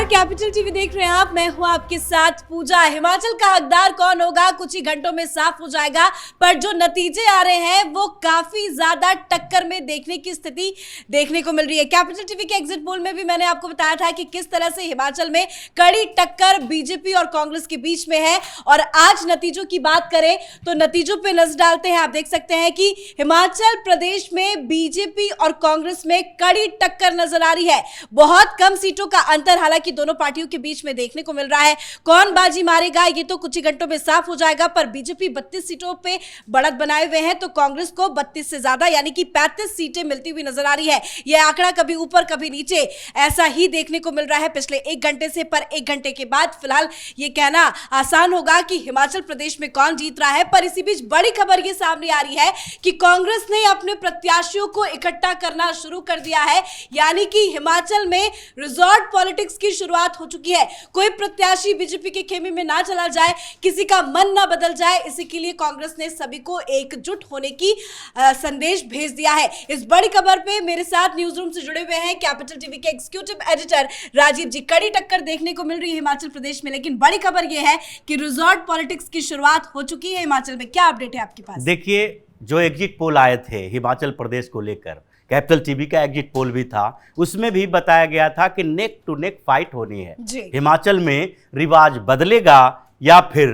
नमस्कार, capital TV देख रहे हैं आप। मैं हूं आपके साथ पूजा। हिमाचल का हकदार कौन होगा कुछ ही घंटों में साफ हो जाएगा, पर जो नतीजे आ रहे हैं वो काफी ज्यादा टक्कर में देखने की स्थिति देखने को मिल रही है। कैपिटल टीवी के एग्जिट पोल में भी मैंने आपको बताया था कि किस तरह से हिमाचल में कड़ी टक्कर बीजेपी और कांग्रेस के बीच में है। और आज नतीजों की बात करें तो नतीजों पे नजर डालते हैं। आप देख सकते हैं कि हिमाचल प्रदेश में बीजेपी और कांग्रेस में कड़ी टक्कर नजर आ रही है। बहुत कम सीटों का अंतर हालांकि दोनों पार्टियों के बीच में देखने को मिल रहा है। कौन बाजी मारेगा ये तो कुछ ही घंटों में साफ हो जाएगा, पर बीजेपी 32 सीटों पे बढ़त बनाए हुए हैं तो कांग्रेस को 32 से ज्यादा यानी कि 35 सीटें मिलती हुई नजर आ रही है। यह आंकड़ा कभी ऊपर कभी नीचे ऐसा ही देखने को मिल रहा है पिछले एक घंटे से, पर एक घंटे के बाद फिलहाल ये कहना आसान होगा कि हिमाचल प्रदेश में कौन जीत रहा है। पर इसी बीच बड़ी खबर ये सामने आ रही है कि कांग्रेस ने अपने प्रत्याशियों को इकट्ठा करना शुरू कर दिया है, यानी कि हिमाचल में रिजॉर्ट पॉलिटिक्स की शुरुआत हो चुकी है। कोई प्रत्याशी बीजेपी के खेमे में ना चला जाए, किसी का मन ना बदल जाए, इसी के लिए कांग्रेस ने सभी को एकजुट होने की संदेश भेज दिया है। इस बड़ी खबर पे मेरे साथ न्यूज रूम से जुड़े हुए हैं कैपिटल टीवी के एग्जीक्यूटिव एडिटर राजीव जी। कड़ी टक्कर देखने को मिल रही है हिमाचल प्रदेश में, लेकिन बड़ी खबर यह है कि रिजॉर्ट पॉलिटिक्स की शुरुआत हो चुकी है हिमाचल में। क्या अपडेट है आपके पास? देखिए, जो एग्जिट पोल आए थे हिमाचल प्रदेश को लेकर, कैपिटल टीवी का एग्जिट पोल भी था, उसमें भी बताया गया था कि नेक टू नेक फाइट होनी है। हिमाचल में रिवाज बदलेगा या फिर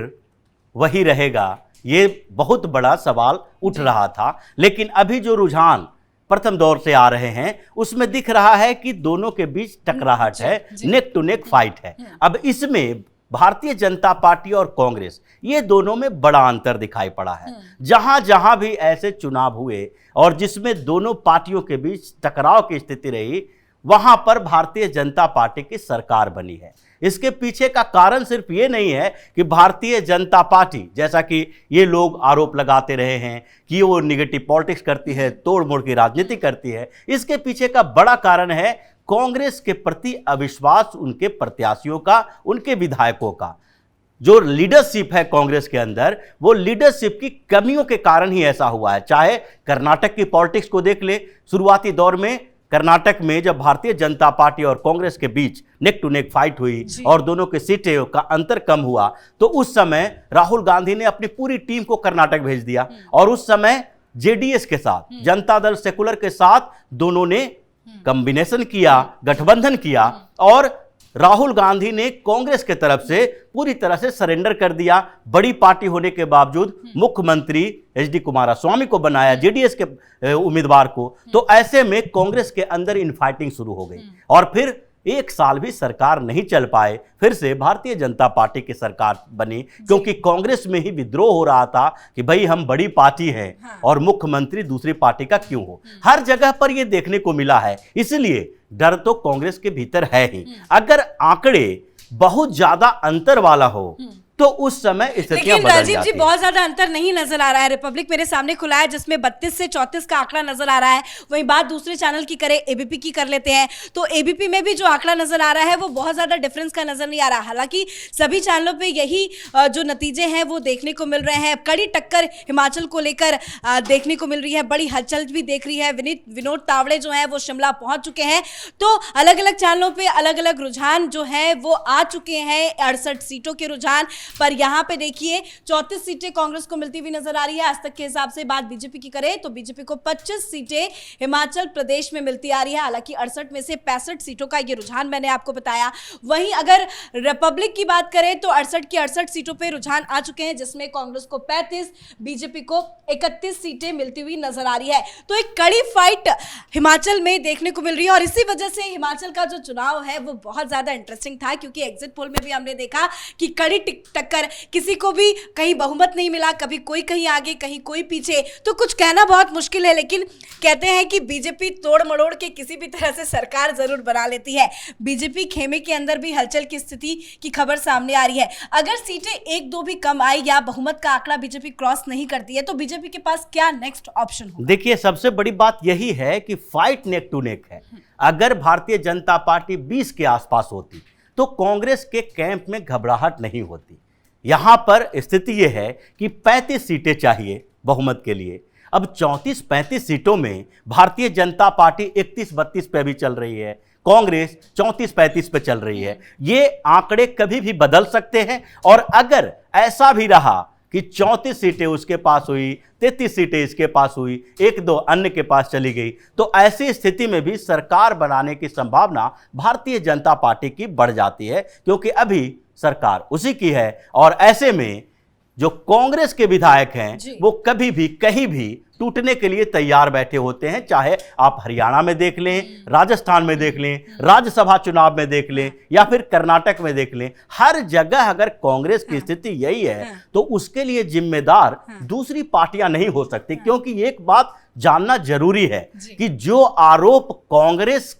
वही रहेगा, ये बहुत बड़ा सवाल उठ रहा था। लेकिन अभी जो रुझान प्रथम दौर से आ रहे हैं उसमें दिख रहा है कि दोनों के बीच टकराहट है, नेक टू नेक फाइट है। अब इसमें भारतीय जनता पार्टी और कांग्रेस, ये दोनों में बड़ा अंतर दिखाई पड़ा है। जहां जहां भी ऐसे चुनाव हुए और जिसमें दोनों पार्टियों के बीच टकराव की स्थिति रही, वहां पर भारतीय जनता पार्टी की सरकार बनी है। इसके पीछे का कारण सिर्फ ये नहीं है कि भारतीय जनता पार्टी, जैसा कि ये लोग आरोप लगाते रहे हैं कि वो निगेटिव पॉलिटिक्स करती है, तोड़ मोड़ की राजनीति करती है। इसके पीछे का बड़ा कारण है कांग्रेस के प्रति अविश्वास, उनके प्रत्याशियों का, उनके विधायकों का। जो लीडरशिप है कांग्रेस के अंदर, वो लीडरशिप की कमियों के कारण ही ऐसा हुआ है। चाहे कर्नाटक की पॉलिटिक्स को देख ले, शुरुआती दौर में कर्नाटक में जब भारतीय जनता पार्टी और कांग्रेस के बीच नेक टू नेक फाइट हुई और दोनों के सीटें का अंतर कम हुआ, तो उस समय राहुल गांधी ने अपनी पूरी टीम को कर्नाटक भेज दिया और उस समय जेडीएस के साथ, जनता दल सेकुलर के साथ दोनों ने कॉम्बिनेशन किया, गठबंधन किया और राहुल गांधी ने कांग्रेस के तरफ से पूरी तरह से सरेंडर कर दिया। बड़ी पार्टी होने के बावजूद मुख्यमंत्री एचडी कुमारस्वामी को बनाया, जेडीएस के उम्मीदवार को। तो ऐसे में कांग्रेस के अंदर इनफाइटिंग शुरू हो गई और फिर एक साल भी सरकार नहीं चल पाए, फिर से भारतीय जनता पार्टी की सरकार बनी, क्योंकि कांग्रेस में ही विद्रोह हो रहा था कि भाई हम बड़ी पार्टी हैं और मुख्यमंत्री दूसरी पार्टी का क्यों हो। हर जगह पर यह देखने को मिला है, इसलिए डर तो कांग्रेस के भीतर है ही। अगर आंकड़े बहुत ज्यादा अंतर वाला हो तो उस समय स्थितियां बदल राजीव जाती जी, बहुत ज्यादा अंतर नहीं नजर आ रहा है। रिपब्लिक मेरे सामने खुला है जिसमें 32 से 34 का आंकड़ा नजर आ रहा है। वहीं बात दूसरे चैनल की करें, एबीपी की कर लेते हैं, तो एबीपी में भी जो आंकड़ा नजर आ रहा है वो बहुत ज्यादा डिफरेंस का नजर नहीं आ रहा। हालांकि सभी चैनलों पे यही जो नतीजे हैं वो देखने को मिल रहे हैं। कड़ी टक्कर हिमाचल को लेकर देखने को मिल रही है, बड़ी हलचल भी देख रही है। विनोद तावड़े जो है वो शिमला पहुंच चुके हैं। तो अलग अलग चैनलों पर अलग अलग रुझान जो है वो आ चुके हैं, 68 सीटों के रुझान। पर यहाँ पे देखिए 34 सीटें कांग्रेस को मिलती हुई नजर आ रही है। आज तक के हिसाब से बात बीजेपी की करें तो बीजेपी को 25 सीटें हिमाचल प्रदेश में मिलती आ रही है। हालांकि 68 में से 65 सीटों का ये रुझान मैंने आपको बताया। वहीं अगर रिपब्लिक की बात करें तो 68 की 68 सीटों पे रुझान आ चुके हैं, जिसमें कांग्रेस को 35, बीजेपी को 31 सीटें मिलती हुई नजर आ रही है। तो एक कड़ी फाइट हिमाचल में देखने को मिल रही है और इसी वजह से हिमाचल का जो चुनाव है वो बहुत ज्यादा इंटरेस्टिंग था, क्योंकि एग्जिट पोल में भी हमने देखा कि कड़ी टक्कर, किसी को भी कहीं बहुमत नहीं मिला, कभी कोई कहीं आगे कहीं कोई पीछे। तो कुछ कहना बहुत मुश्किल है, लेकिन कहते हैं कि बीजेपी तोड़ मड़ोड़ के किसी भी तरह से सरकार जरूर बना लेती है। बीजेपी खेमे के अंदर भी हलचल की स्थिति की खबर सामने आ रही है। अगर सीटें एक दो भी कम आई या बहुमत का आंकड़ा बीजेपी क्रॉस नहीं करती है तो बीजेपी के पास क्या नेक्स्ट ऑप्शन होगा? देखिए, सबसे बड़ी बात यही है कि फाइट नेक टू नेक है। अगर भारतीय जनता पार्टी 20 के आसपास होती तो कांग्रेस के कैंप में घबराहट नहीं होती। यहां पर स्थिति यह है कि 35 सीटें चाहिए बहुमत के लिए। अब 34-35 सीटों में भारतीय जनता पार्टी 31-32 पे भी चल रही है, कांग्रेस 34-35 पे चल रही है। ये आंकड़े कभी भी बदल सकते हैं और अगर ऐसा भी रहा कि 34 सीटें उसके पास हुई, 33 सीटें इसके पास हुई, एक दो अन्य के पास चली गई, तो ऐसी स्थिति में भी सरकार बनाने की संभावना भारतीय जनता पार्टी की बढ़ जाती है, क्योंकि अभी सरकार उसी की है। और ऐसे में जो कांग्रेस के विधायक हैं वो कभी भी कहीं भी टूटने के लिए तैयार बैठे होते हैं, चाहे आप हरियाणा में देख लें, राजस्थान में देख लें, राज्यसभा चुनाव में देख लें या फिर कर्नाटक में देख लें। हर जगह अगर कांग्रेस की स्थिति यही है तो उसके लिए जिम्मेदार दूसरी पार्टियां नहीं हो सकती, क्योंकि एक बात जानना जरूरी है कि जो आरोप कांग्रेस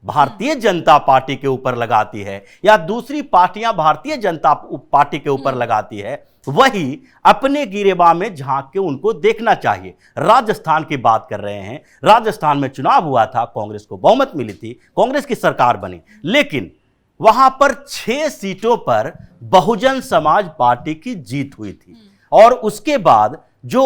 भारतीय जनता पार्टी के ऊपर लगाती है या दूसरी पार्टियां भारतीय जनता पार्टी के ऊपर लगाती है, वही अपने गिरेबान में झांक के उनको देखना चाहिए। राजस्थान की बात कर रहे हैं, राजस्थान में चुनाव हुआ था, कांग्रेस को बहुमत मिली थी, कांग्रेस की सरकार बनी, लेकिन वहां पर 6 सीटों पर बहुजन समाज पार्टी की जीत हुई थी। और उसके बाद जो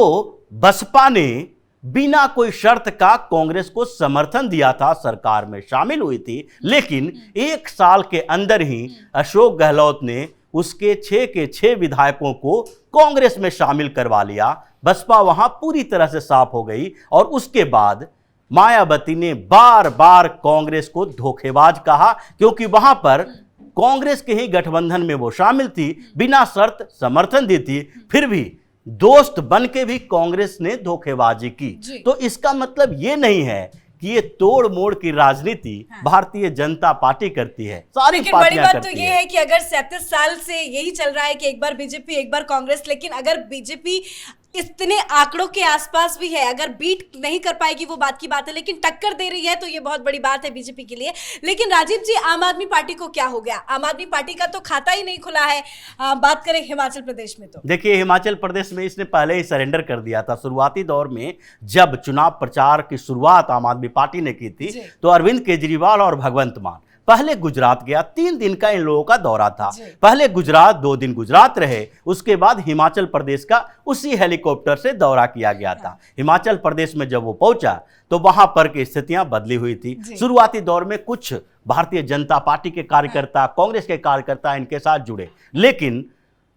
बसपा ने बिना कोई शर्त का कांग्रेस को समर्थन दिया था, सरकार में शामिल हुई थी, लेकिन 1 साल के अंदर ही अशोक गहलोत ने उसके 6 के 6 विधायकों को कांग्रेस में शामिल करवा लिया। बसपा वहां पूरी तरह से साफ हो गई और उसके बाद मायावती ने बार बार कांग्रेस को धोखेबाज कहा, क्योंकि वहां पर कांग्रेस के ही गठबंधन में वो शामिल थी, बिना शर्त समर्थन दी थी, फिर भी दोस्त बन के भी कांग्रेस ने धोखेबाजी की। तो इसका मतलब ये नहीं है कि ये तोड़ मोड़ की राजनीति भारतीय जनता पार्टी करती है, सारी पार्टियां बड़ी बात तो ये है कि अगर 37 साल से यही चल रहा है कि एक बार बीजेपी एक बार कांग्रेस, लेकिन अगर बीजेपी इतने आंकड़ों के आसपास भी है, अगर बीट नहीं कर पाएगी वो बात की बात है, लेकिन टक्कर दे रही है तो ये बहुत बड़ी बात है बीजेपी के लिए। लेकिन राजीव जी, आम आदमी पार्टी को क्या हो गया? आम आदमी पार्टी का तो खाता ही नहीं खुला है। बात करें हिमाचल प्रदेश में तो देखिए, हिमाचल प्रदेश में इसने पहले ही सरेंडर कर दिया था। शुरुआती दौर में जब चुनाव प्रचार की शुरुआत आम आदमी पार्टी ने की थी तो अरविंद केजरीवाल और भगवंत मान पहले गुजरात गया। 3 दिन का इन लोगों का दौरा था। पहले गुजरात 2 दिन गुजरात रहे, उसके बाद हिमाचल प्रदेश का उसी हेलीकॉप्टर से दौरा किया गया था। हिमाचल प्रदेश में जब वो पहुंचा तो वहां पर की स्थितियां बदली हुई थी। शुरुआती दौर में कुछ भारतीय जनता पार्टी के कार्यकर्ता, कांग्रेस के कार्यकर्ता इनके साथ जुड़े, लेकिन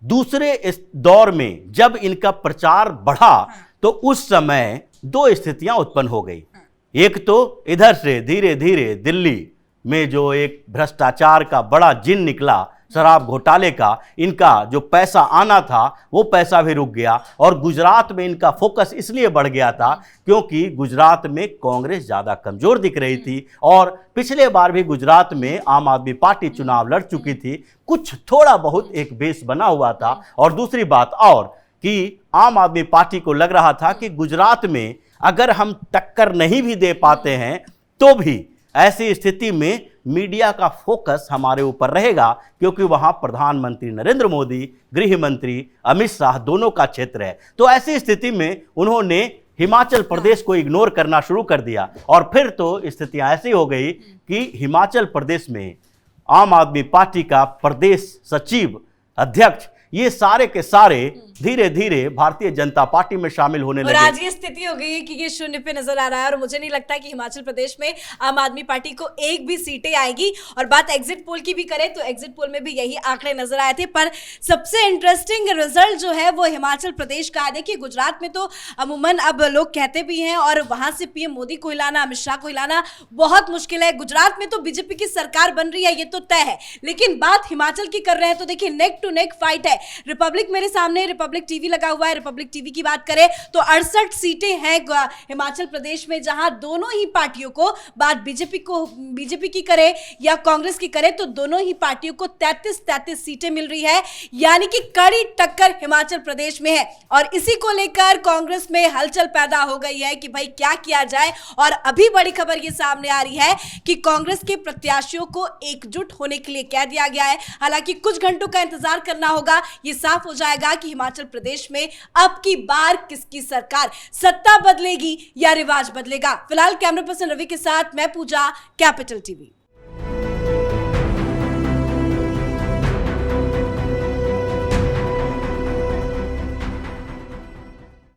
दूसरे इस दौर में जब इनका प्रचार बढ़ा तो उस समय 2 स्थितियां उत्पन्न हो गई। एक तो इधर से धीरे धीरे दिल्ली में जो एक भ्रष्टाचार का बड़ा जिन निकला, शराब घोटाले का, इनका जो पैसा आना था वो पैसा भी रुक गया। और गुजरात में इनका फोकस इसलिए बढ़ गया था क्योंकि गुजरात में कांग्रेस ज़्यादा कमज़ोर दिख रही थी और पिछले बार भी गुजरात में आम आदमी पार्टी चुनाव लड़ चुकी थी, कुछ थोड़ा बहुत एक बेस बना हुआ था। और दूसरी बात और कि आम आदमी पार्टी को लग रहा था कि गुजरात में अगर हम टक्कर नहीं भी दे पाते हैं तो भी ऐसी स्थिति में मीडिया का फोकस हमारे ऊपर रहेगा, क्योंकि वहां प्रधानमंत्री नरेंद्र मोदी, गृह मंत्री अमित शाह दोनों का क्षेत्र है। तो ऐसी स्थिति में उन्होंने हिमाचल प्रदेश को इग्नोर करना शुरू कर दिया और फिर तो स्थितियां ऐसी हो गई कि हिमाचल प्रदेश में आम आदमी पार्टी का प्रदेश सचिव, अध्यक्ष, ये सारे के सारे धीरे धीरे भारतीय जनता पार्टी में शामिल होने लगे। और आज ये स्थिति हो गई है कि ये शून्य पे नजर आ रहा है और मुझे नहीं लगता कि हिमाचल प्रदेश में आम आदमी पार्टी को एक भी सीटें आएगी। और बात एग्जिट पोल की भी करें तो एग्जिट पोल में भी यही आंकड़े नजर आए थे, पर सबसे इंटरेस्टिंग रिजल्ट जो है वो हिमाचल प्रदेश का है। देखिए, गुजरात में तो अमूमन अब लोग कहते भी हैं और वहां से पीएम मोदी को हिलाना, अमित शाह को हिलाना बहुत मुश्किल है। गुजरात में तो बीजेपी की सरकार बन रही है, ये तो तय है, लेकिन बात हिमाचल की कर रहे हैं तो देखिए नेक टू नेक फाइट है। रिपब्लिक मेरे सामने, रिपब्लिक टीवी लगा हुआ है, रिपब्लिक टीवी की बात करें तो 68 सीटें हैं हिमाचल प्रदेश में, जहां दोनों ही पार्टियों को, बात बीजेपी की करे या कांग्रेस की करे तो दोनों ही पार्टियों को 33 सीटें मिल रही है, यानी कि कड़ी टक्कर हिमाचल प्रदेश में है। और इसी को लेकर कांग्रेस में हलचल पैदा हो गई है कि भाई क्या किया जाए। और अभी बड़ी खबर ये सामने आ रही है कि कांग्रेस के प्रत्याशियों को एकजुट होने के लिए कह दिया गया है। हालांकि कुछ घंटों का इंतजार करना होगा, ये साफ हो जाएगा कि हिमाचल प्रदेश में अब की बार किसकी सरकार, सत्ता बदलेगी या रिवाज बदलेगा। फिलहाल कैमरा पर्सन रवि के साथ मैं पूजा, कैपिटल टीवी।